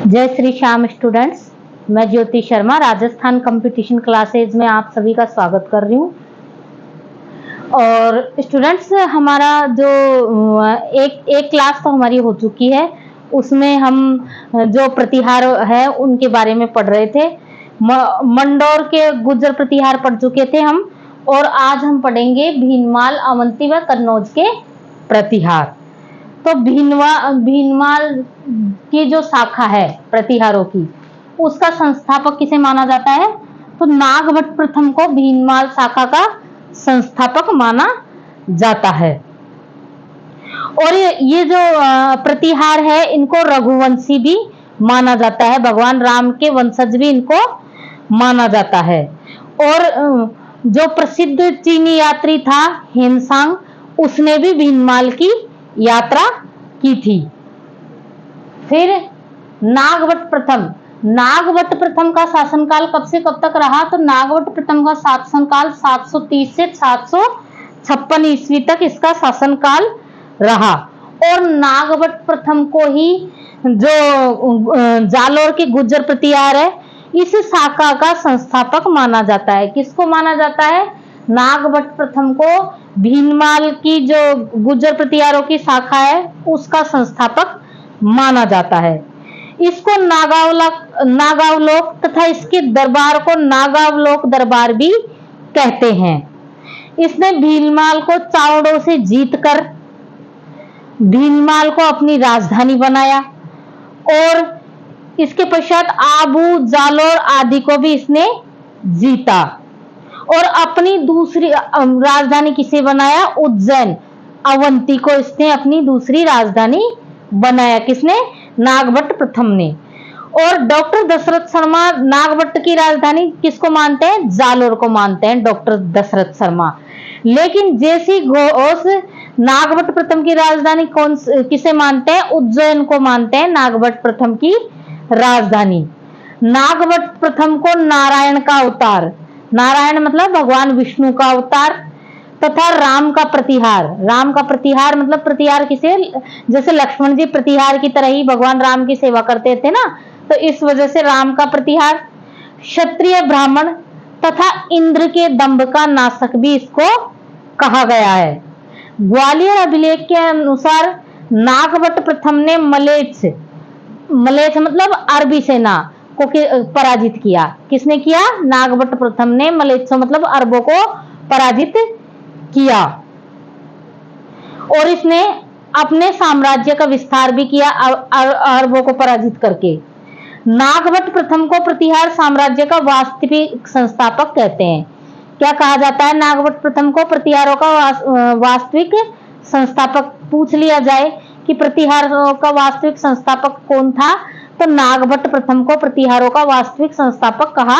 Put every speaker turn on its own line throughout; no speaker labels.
जय श्री श्याम स्टूडेंट्स। मैं Jyoti Sharma Rajasthan competition classes में आप सभी का स्वागत कर रही हूँ। और स्टूडेंट्स, हमारा जो एक क्लास तो हमारी हो चुकी है, उसमें हम जो प्रतिहार है उनके बारे में पढ़ रहे थे। मंडोर के गुर्जर प्रतिहार पढ़ चुके थे हम, और आज हम पढ़ेंगे भीनमाल, अवंती व कन्नौज के प्रतिहार। तो भीनमाल की जो शाखा है प्रतिहारों की, उसका संस्थापक किसे माना जाता है? तो नागभट्ट प्रथम को भीनमाल शाखा का संस्थापक माना जाता है। और ये जो प्रतिहार है, इनको रघुवंशी भी माना जाता है, भगवान राम के वंशज भी इनको माना जाता है। और जो प्रसिद्ध चीनी यात्री था हेनसांग, उसने भी भीनमाल की यात्रा की थी। फिर नागभट्ट प्रथम का शासनकाल कब से कब तक रहा? तो नागभट्ट प्रथम का शासनकाल 730 से 756 ईस्वी तक इसका शासनकाल रहा। और नागभट्ट प्रथम को ही जो जालोर की गुर्जर प्रतिहार है, इस शाखा का संस्थापक माना जाता है। किसको माना जाता है? नागभट्ट प्रथम को भीनमाल की जो गुर्जर प्रतिहारों की शाखा है उसका संस्थापक माना जाता है। इसको नागावलोक तथा इसके दरबार को नागावलोक दरबार भी कहते हैं। इसने भीनमाल को चावड़ों से जीतकर भीनमाल को अपनी राजधानी बनाया, और इसके पश्चात आबू, जालोर आदि को भी इसने जीता। और अपनी दूसरी राजधानी किसे बनाया? उज्जैन, अवंती को इसने अपनी दूसरी राजधानी बनाया। किसने? नागभट्ट प्रथम ने। और डॉक्टर दशरथ शर्मा नागभट्ट की राजधानी किसको मानते हैं? जालोर को मानते हैं डॉक्टर दशरथ शर्मा। लेकिन जेसी घोष नागभट्ट प्रथम की राजधानी किसे मानते हैं? उज्जैन को मानते हैं नागभट्ट प्रथम की राजधानी। नागभट्ट प्रथम को नारायण का अवतार, नारायण मतलब भगवान विष्णु का अवतार, तथा राम का प्रतिहार मतलब प्रतिहार किसे? जैसे लक्ष्मण जी प्रतिहार की तरह ही भगवान राम की सेवा करते थे ना, तो इस वजह से राम का प्रतिहार, क्षत्रिय ब्राह्मण तथा इंद्र के दंभ का नाशक भी इसको कहा गया है। ग्वालियर अभिलेख के अनुसार नागभट्ट प्रथम ने मलेच्छ मतलब अरबी सेना को पराजित किया। किसने किया? नागभट्ट प्रथम ने मलेच्छ मतलब अरबों को पराजित किया। और इसने अपने साम्राज्य का विस्तार भी किया अरबों को पराजित करके। नागभट्ट प्रथम को प्रतिहार साम्राज्य का वास्तविक संस्थापक कहते हैं। क्या कहा जाता है? नागभट्ट प्रथम को प्रतिहारों का वास्तविक संस्थापक पूछ लिया जाए कि प्रतिहारों का वास्तविक संस्थापक कौन था, तो नागभट्ट प्रथम को प्रतिहारों का वास्तविक संस्थापक कहा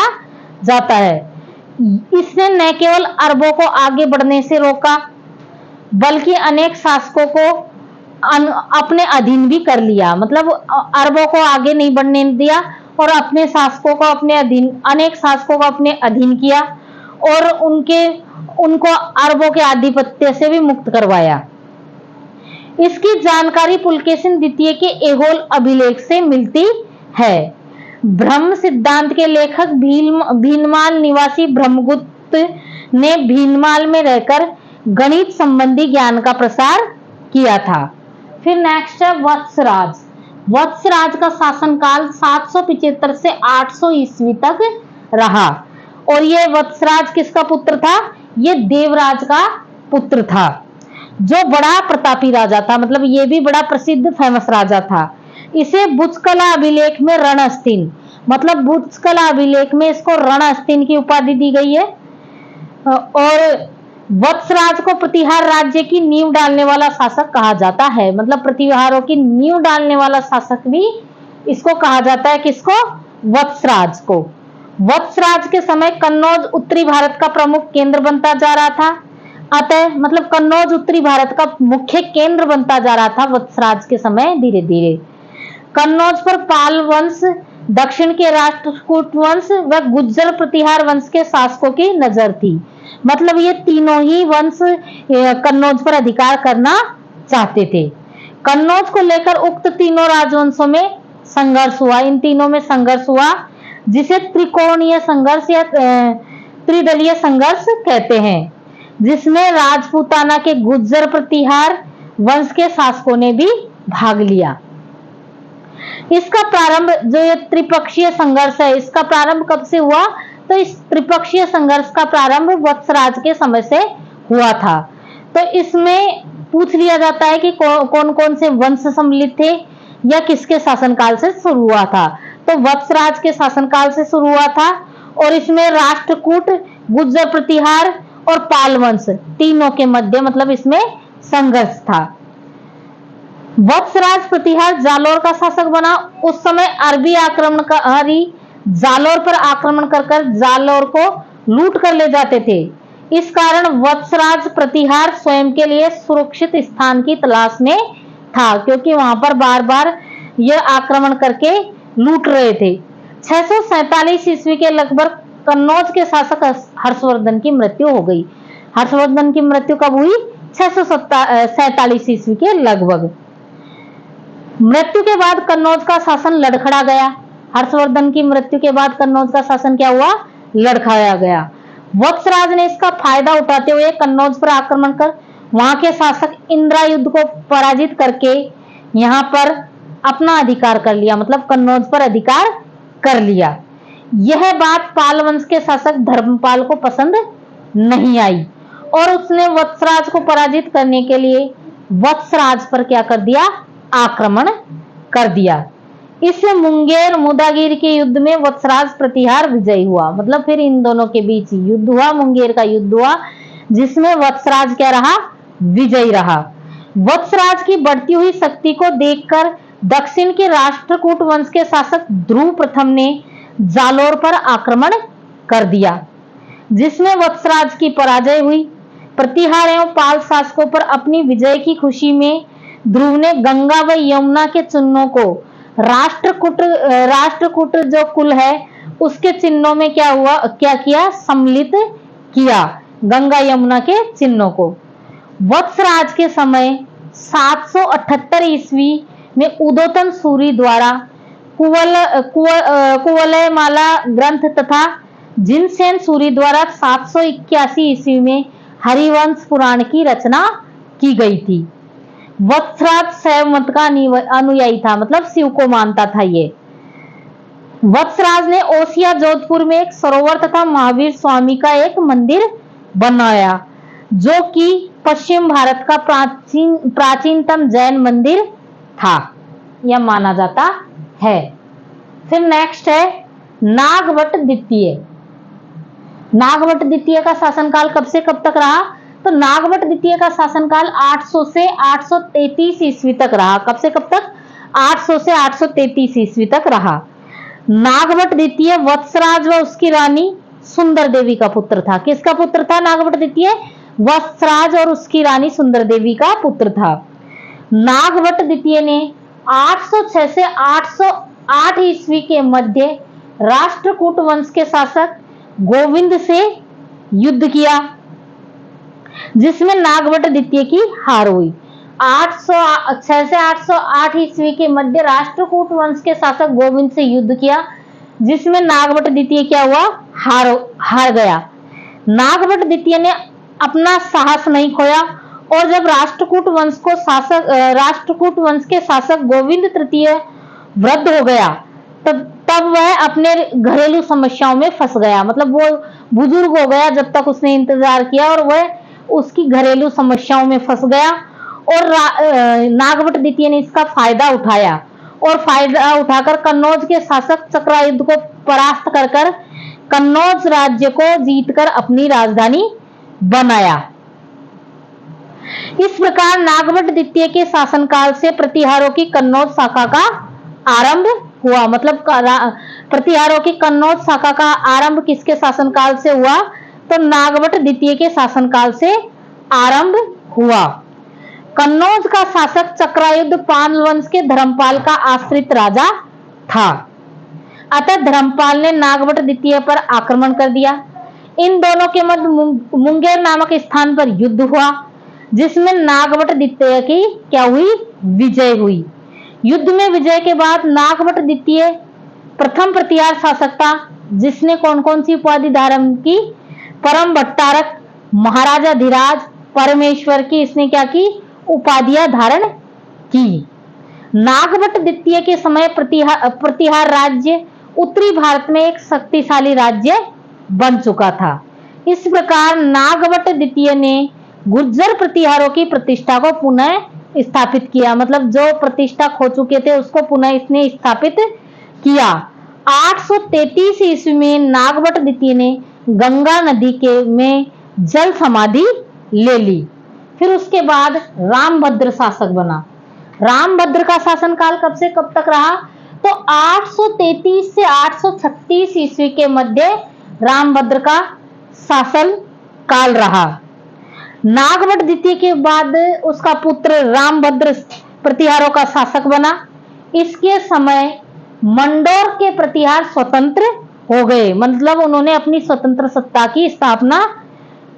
जाता है। इसने न केवल अरबों को आगे बढ़ने से रोका, बल्कि अनेक शासकों को अपने अधीन भी कर लिया। मतलब अरबों को आगे नहीं बढ़ने दिया, और अपने शासकों को अनेक शासकों को अपने अधीन किया, और उनको अरबों के आधिपत्य से भी मुक्त करवाया। इसकी जानकारी पुलकेशिन द्वितीय के ऐहोल अभिलेख से मिलती है। ब्रह्म सिद्धांत के लेखक भीनमाल निवासी ब्रह्मगुप्त ने भीनमाल में रहकर गणित संबंधी ज्ञान का प्रसार किया था। फिर नेक्स्ट है वत्सराज। वत्सराज का शासनकाल 775 से 800 ईस्वी तक रहा। और ये वत्सराज किसका पुत्र था? ये देवराज का पुत्र था, जो बड़ा प्रतापी राजा था। मतलब ये भी बड़ा प्रसिद्ध फेमस राजा था। इसे बुजकला अभिलेख में रणस्थीन, मतलब बुजकला अभिलेख में इसको रणस्थीन की उपाधि दी गई है। और वत्सराज को प्रतिहार राज्य की नींव डालने वाला शासक कहा जाता है। मतलब प्रतिहारों की नींव डालने वाला शासक भी इसको कहा जाता है। किसको? वत्सराज को। वत्सराज के समय कन्नौज उत्तरी भारत का प्रमुख केंद्र बनता जा रहा था। अतः मतलब कन्नौज उत्तरी भारत का मुख्य केंद्र बनता जा रहा था वत्सराज के समय। धीरे धीरे कन्नौज पर पाल वंश, दक्षिण के राष्ट्रकूट वंश व गुज्जर प्रतिहार वंश के शासकों की नजर थी। मतलब ये तीनों ही वंश कन्नौज पर अधिकार करना चाहते थे। कन्नौज को लेकर उक्त तीनों राजवंशों में संघर्ष हुआ, इन तीनों में संघर्ष हुआ, जिसे त्रिकोणीय संघर्ष या त्रिदलीय संघर्ष कहते हैं, जिसमें राजपूताना के गुर्जर प्रतिहार वंश के शासकों ने भी भाग लिया। इसका प्रारंभ, जो ये त्रिपक्षीय संघर्ष है, इसका प्रारंभ कब से हुआ? तो इस त्रिपक्षीय संघर्ष का प्रारंभ वत्सराज के समय से हुआ था। तो इसमें पूछ लिया जाता है कि कौन कौन से वंश सम्मिलित थे या किसके शासनकाल से शुरू हुआ था। तो वत्सराज के शासनकाल से शुरू हुआ था और इसमें राष्ट्रकूट, गुर्जर प्रतिहार और पाल वंश तीनों के मध्य मतलब इसमें संघर्ष था। वत्सराज प्रतिहार जालोर का शासक बना। उस समय अरबी आक्रमणकारी जालोर पर आक्रमण कर जालोर को लूट कर ले जाते थे। इस कारण वत्सराज प्रतिहार स्वयं के लिए सुरक्षित स्थान की तलाश में था, क्योंकि वहां पर बार बार यह आक्रमण करके लूट रहे थे। 647 ईस्वी के लगभग कन्नौज के शासक हर्षवर्धन की मृत्यु हो गई। हर्षवर्धन की मृत्यु कब हुई? 647 ईस्वी के लगभग। मृत्यु के बाद कन्नौज का शासन लड़खड़ा गया। हर्षवर्धन की मृत्यु के बाद कन्नौज का शासन क्या हुआ? लड़खड़ाया गया। वत्सराज ने इसका फायदा उठाते हुए कन्नौज पर आक्रमण कर वहां के शासक इंद्रायुध को पराजित करके यहाँ पर अपना अधिकार कर लिया, मतलब कन्नौज पर अधिकार कर लिया। यह बात पाल वंश के शासक धर्मपाल को पसंद नहीं आई और उसने वत्सराज को पराजित करने के लिए वत्सराज पर क्या कर दिया? आक्रमण कर दिया। इस मुंगेर मुदागिर के युद्ध में वत्सराज प्रतिहार विजयी हुआ, मतलब फिर इन दोनों के बीच युद्ध हुआ, मुंगेर का युद्ध हुआ, जिसमें वत्सराज क्या रहा? विजयी रहा। वत्सराज की बढ़ती हुई शक्ति को देखकर दक्षिण के राष्ट्रकूट वंश के शासक ध्रुव प्रथम ने जालोर पर आक्रमण कर दिया, जिसमें वत्सराज की पराजय हुई। प्रतिहार एवं पाल शासकों पर अपनी विजय की खुशी में ध्रुव ने गंगा व यमुना के चिन्हों को राष्ट्रकूट जो कुल है उसके चिन्हों में क्या किया? सम्मिलित किया गंगा यमुना के चिन्हों को। वत्सराज के समय 778 ईस्वी में उदोतन सूरी द्वारा कुवलयमाला ग्रंथ तथा जिनसेन सूरी द्वारा 781 ईस्वी में हरिवंश पुराण की रचना की गई थी। वत्सराज शैव मत का अनुयायी था, मतलब शिव को मानता था ये। वत्सराज ने ओसिया जोधपुर में एक सरोवर तथा महावीर स्वामी का एक मंदिर बनाया, जो कि पश्चिम भारत का प्राचीनतम जैन मंदिर था, यह माना जाता है। फिर नेक्स्ट है नागभट्ट द्वितीय। नागभट्ट द्वितीय का शासनकाल कब से कब तक रहा? तो नागभट्ट द्वितीय का शासनकाल 800 से 833 ईस्वी तक रहा। कब से कब तक? 800 से 833 ईस्वी तक रहा। नागभट्ट द्वितीय वत्सराज व उसकी रानी सुंदर देवी का पुत्र था। किसका पुत्र था नागभट्ट द्वितीय? वत्सराज और उसकी रानी सुंदर देवी का पुत्र था। नागभट्ट द्वितीय ने 806 से 808 ईस्वी के मध्य राष्ट्रकूट वंश के शासक गोविंद से युद्ध किया, जिसमें नागभट्ट द्वितीय की हार हुई। 806 से 808 ईस्वी के मध्य राष्ट्रकूट वंश के शासक गोविंद से युद्ध किया, जिसमें नागभट्ट द्वितीय क्या हुआ? हार गया। नागभट्ट द्वितीय ने अपना साहस नहीं खोया और जब राष्ट्रकूट वंश के शासक गोविंद तृतीय वृद्ध हो गया तब वह अपने घरेलू समस्याओं में फंस गया, मतलब वो बुजुर्ग हो गया जब तक उसने इंतजार किया और वह उसकी घरेलू समस्याओं में फंस गया और नागभट्ट द्वितीय ने इसका फायदा उठाया और फायदा उठाकर कन्नौज के शासक चक्रायुध को परास्त कर कन्नौज राज्य को जीतकर अपनी राजधानी बनाया। इस प्रकार नागभट्ट द्वितीय के शासनकाल से प्रतिहारों की कन्नौज शाखा का आरंभ हुआ, मतलब प्रतिहारों की कन्नौज शाखा का आरंभ किसके शासनकाल से हुआ? तो नागभट्ट द्वितीय के शासनकाल से आरंभ हुआ। कन्नौज का शासक चक्रायुध पाल वंश के धर्मपाल का आश्रित राजा था, अतः धर्मपाल ने नागभट्ट द्वितीय पर आक्रमण कर दिया। इन दोनों के मध्य मुंगेर नामक स्थान पर युद्ध हुआ, जिसमें नागभट्ट द्वितीय की क्या हुई? विजय हुई। युद्ध में विजय के बाद नागभट्ट द्वितीय प्रथम प्रतिहार शासक था, जिसने कौन कौन सी उपाधि धारण की? परम भट्टारक, महाराजा धीराज, परमेश्वर की इसने क्या की? उपाधियां धारण की। नागभट्ट द्वितीय के समय प्रतिहार राज्य उत्तरी भारत में एक शक्तिशाली राज्य बन चुका था। इस प्रकार नागभट्ट द्वितीय ने गुर्जर प्रतिहारों की प्रतिष्ठा को पुनः स्थापित किया, मतलब जो प्रतिष्ठा खो चुके थे उसको पुनः इसने स्थापित किया। 833 ईस्वी में नागभट्ट द्वितीय ने गंगा नदी के में जल समाधि ले ली। फिर उसके बाद रामभद्र शासक बना। रामभद्र का शासनकाल कब से कब तक रहा? तो 833 से 836 ईस्वी के मध्य रामभद्र का शासन काल रहा। नागभट्ट द्वितीय के बाद उसका पुत्र रामभद्र प्रतिहारों का शासक बना। इसके समय मंडोर के प्रतिहार स्वतंत्र हो गए, मतलब उन्होंने अपनी स्वतंत्र सत्ता की स्थापना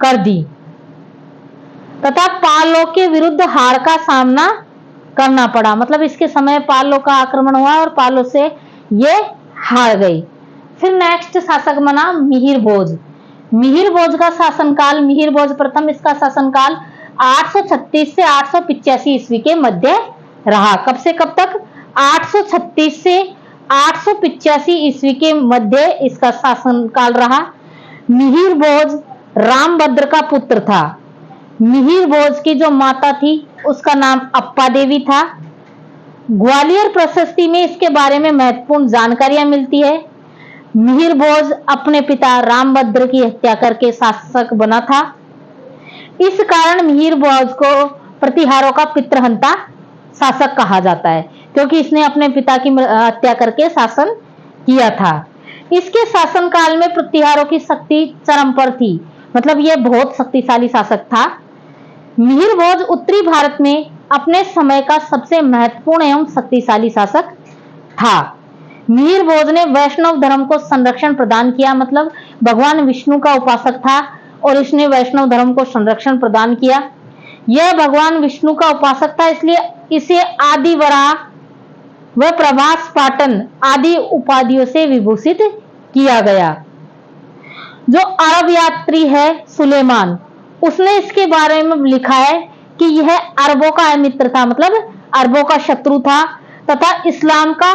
कर दी तथा पालों के विरुद्ध हार का सामना करना पड़ा। मतलब इसके समय पालों का आक्रमण हुआ और पालों से ये हार गई। फिर नेक्स्ट शासक बना मिहिर भोज। मिहिर भोज का शासनकाल, मिहिर भोज प्रथम, इसका शासनकाल 836 से 885 ईस्वी के मध्य रहा। कब से कब तक? 836 से 885 ईस्वी के मध्य इसका शासनकाल रहा। मिहिर भोज रामभद्र का पुत्र था। मिहिर भोज की जो माता थी उसका नाम अप्पा देवी था। ग्वालियर प्रशस्ति में इसके बारे में महत्वपूर्ण जानकारियां मिलती है। मिहिर भोज अपने पिता रामभद्र की हत्या करके शासक बना था। इस कारण मिहिर भोज को प्रतिहारों का पितृहंता शासक कहा जाता है, क्योंकि इसने अपने पिता की हत्या करके शासन किया था। इसके शासनकाल में प्रतिहारों की शक्ति चरम पर थी, मतलब यह बहुत शक्तिशाली शासक था। मिहिर भोज उत्तरी भारत में अपने समय का सबसे महत्वपूर्ण एवं शक्तिशाली शासक था। मिहिर भोज ने वैष्णव धर्म को संरक्षण प्रदान किया, मतलब भगवान विष्णु का उपासक था और इसने वैष्णव धर्म को संरक्षण प्रदान किया। यह भगवान विष्णु का उपासक था, इसलिए इसे आदि वराह व प्रभास पाटन आदि उपाधियों से विभूषित किया गया। जो अरब यात्री है सुलेमान, उसने इसके बारे में लिखा है कि यह अरबों का मित्र था, मतलब अरबों का शत्रु था तथा इस्लाम का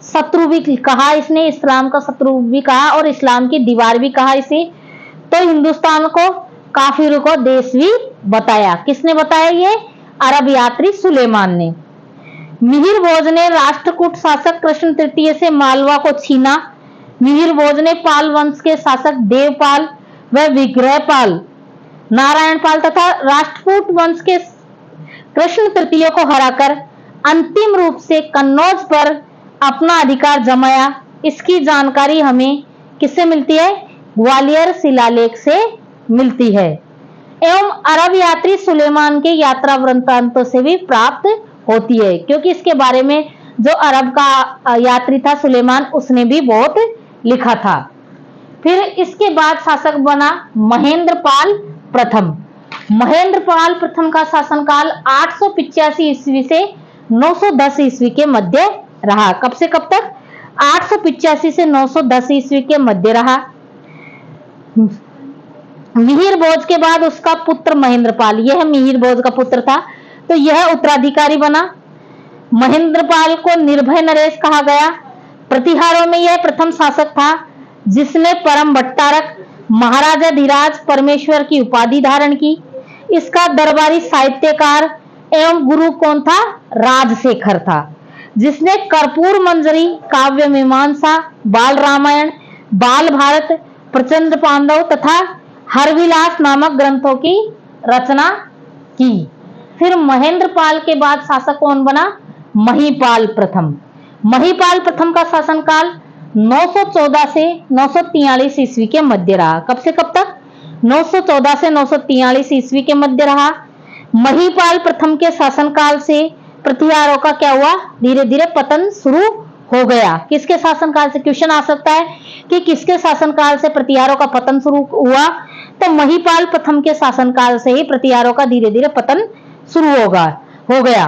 शत्रु भी कहा इसने, इस्लाम का शत्रु भी कहा और इस्लाम की दीवार भी कहा इसे। तो हिंदुस्तान को काफिरों को देश भी बताया। किसने बताया? ये अरब यात्री सुलेमान ने। मिहिर भोज ने राष्ट्रकूट शासक कृष्ण तृतीय से मालवा को छीना। मिहिर भोज ने पाल वंश के शासक देवपाल व विग्रहपाल, नारायणपाल तथा राष्ट्रकूट वंश के कृष्ण तृतीय को हराकर अंतिम रूप से कन्नौज पर अपना अधिकार जमाया। इसकी जानकारी हमें किससे मिलती है? ग्वालियर शिलालेख से मिलती है एवं अरब यात्री सुलेमान के यात्रा वृत्तांतों से भी प्राप्त होती है, क्योंकि इसके बारे में जो अरब का यात्री था सुलेमान, उसने भी बहुत लिखा था। फिर इसके बाद शासक बना महेंद्रपाल प्रथम। महेंद्रपाल प्रथम का शासनकाल 885 ईस्वी से 910 ईस्वी के मध्य रहा। कब से कब तक? 885 से 910 ईस्वी के मध्य रहा। मिहिर भोज के बाद उसका पुत्र महेंद्रपाल, यह मिहिर भोज का पुत्र था, तो यह उत्तराधिकारी बना। महेंद्रपाल को निर्भय नरेश कहा गया। प्रतिहारों में यह प्रथम शासक था जिसने परम भट्टारक, महाराजा धीराज, परमेश्वर की उपाधि धारण की। इसका दरबारी साहित्यकार एवं गुरु कौन था? राजशेखर था, जिसने कर्पूर मंजरी, काव्य मीमांसा, बाल रामायण, बाल भारत, प्रचंड पांडव तथा हरविलास नामक ग्रंथों की रचना की। फिर महेंद्रपाल के बाद शासक कौन बना? महीपाल प्रथम। महीपाल प्रथम का शासनकाल 914 से 943 ईस्वी के मध्य रहा। कब से कब तक? 914 से 943 ईस्वी के मध्य रहा। महीपाल प्रथम के शासनकाल से प्रतिहारों का क्या हुआ? धीरे धीरे पतन शुरू हो गया। किसके शासनकाल से? क्वेश्चन आ सकता है कि किसके शासनकाल से प्रतिहारों का पतन शुरू हुआ? तो महीपाल प्रथम के शासनकाल से ही प्रतिहारों का धीरे धीरे पतन शुरू हो गया।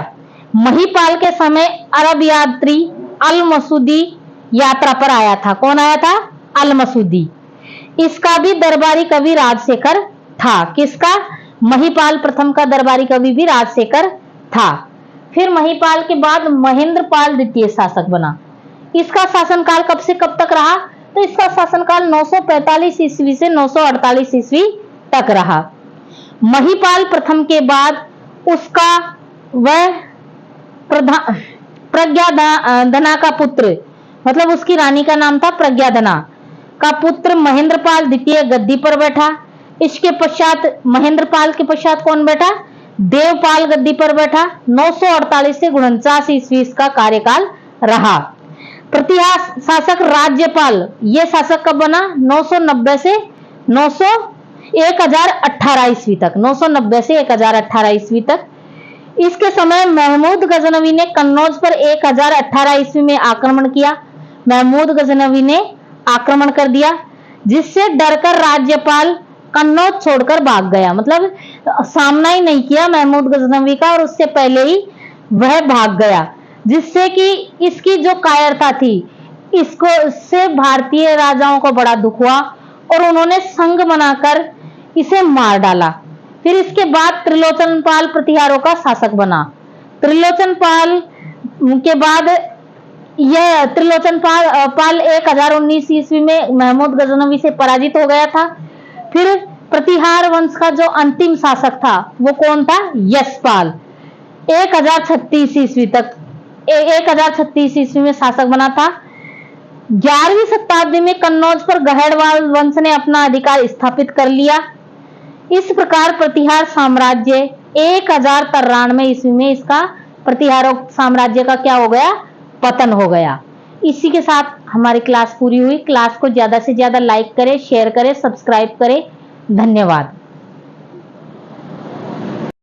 महिपाल के समय अरब यात्री अल मसूदी यात्रा पर आया था। कौन आया था? अल मसूदी। इसका भी दरबारी कवि राजशेखर था। किसका? महिपाल प्रथम का दरबारी कवि भी राजशेखर था। फिर महिपाल के बाद महेंद्रपाल द्वितीय शासक बना। इसका शासनकाल कब से कब तक रहा? तो इसका शासनकाल 945 ईस्वी से 948 ईस्वी तक रहा। महिपाल प्रथम के बाद उसका वह प्रज्ञाधना का पुत्र, मतलब उसकी रानी का नाम था प्रज्ञाधना का पुत्र महेंद्रपाल द्वितीय गद्दी पर बैठा। इसके पश्चात महेंद्रपाल के पश्चात कौन बैठा? देवपाल गद्दी पर बैठा। 948 से 49 ईस्वी इसका कार्यकाल रहा। प्रतिहार शासक राज्यपाल, ये शासक कब बना? 990 से 1018 ईस्वी तक। 990 से 1018 ईस्वी तक। इसके समय महमूद गजनवी ने कन्नौज पर 1018 ईस्वी में आक्रमण किया। महमूद गजनवी ने आक्रमण कर दिया, जिससे डरकर राज्यपाल कन्नौज छोड़कर भाग गया। मतलब सामना ही नहीं किया महमूद गजनवी का, और उससे पहले ही वह भाग गया, जिससे कि इसकी जो कायरता थी, इसको से भारतीय राजाओं को बड़ा दुख हुआ और उन्होंने संघ बनाकर इसे मार डाला। फिर इसके बाद त्रिलोचनपाल प्रतिहारों का शासक बना। त्रिलोचनपाल के बाद यह त्रिलोचनपाल 1019 ईस्वी में महमूद गजनवी से पराजित हो गया था। फिर प्रतिहार वंश का जो अंतिम शासक था वो कौन था? यशपाल। 1036 ईस्वी तक 1036 ईस्वी में शासक बना था। 11वीं शताब्दी में कन्नौज पर गहड़वाल वंश ने अपना अधिकार स्थापित कर लिया। इस प्रकार प्रतिहार साम्राज्य 1093 ईस्वी में इसका प्रतिहार साम्राज्य का क्या हो गया? पतन हो गया। इसी के साथ हमारी क्लास पूरी हुई। क्लास को ज्यादा से ज्यादा लाइक करें, शेयर करें, सब्सक्राइब करें। धन्यवाद।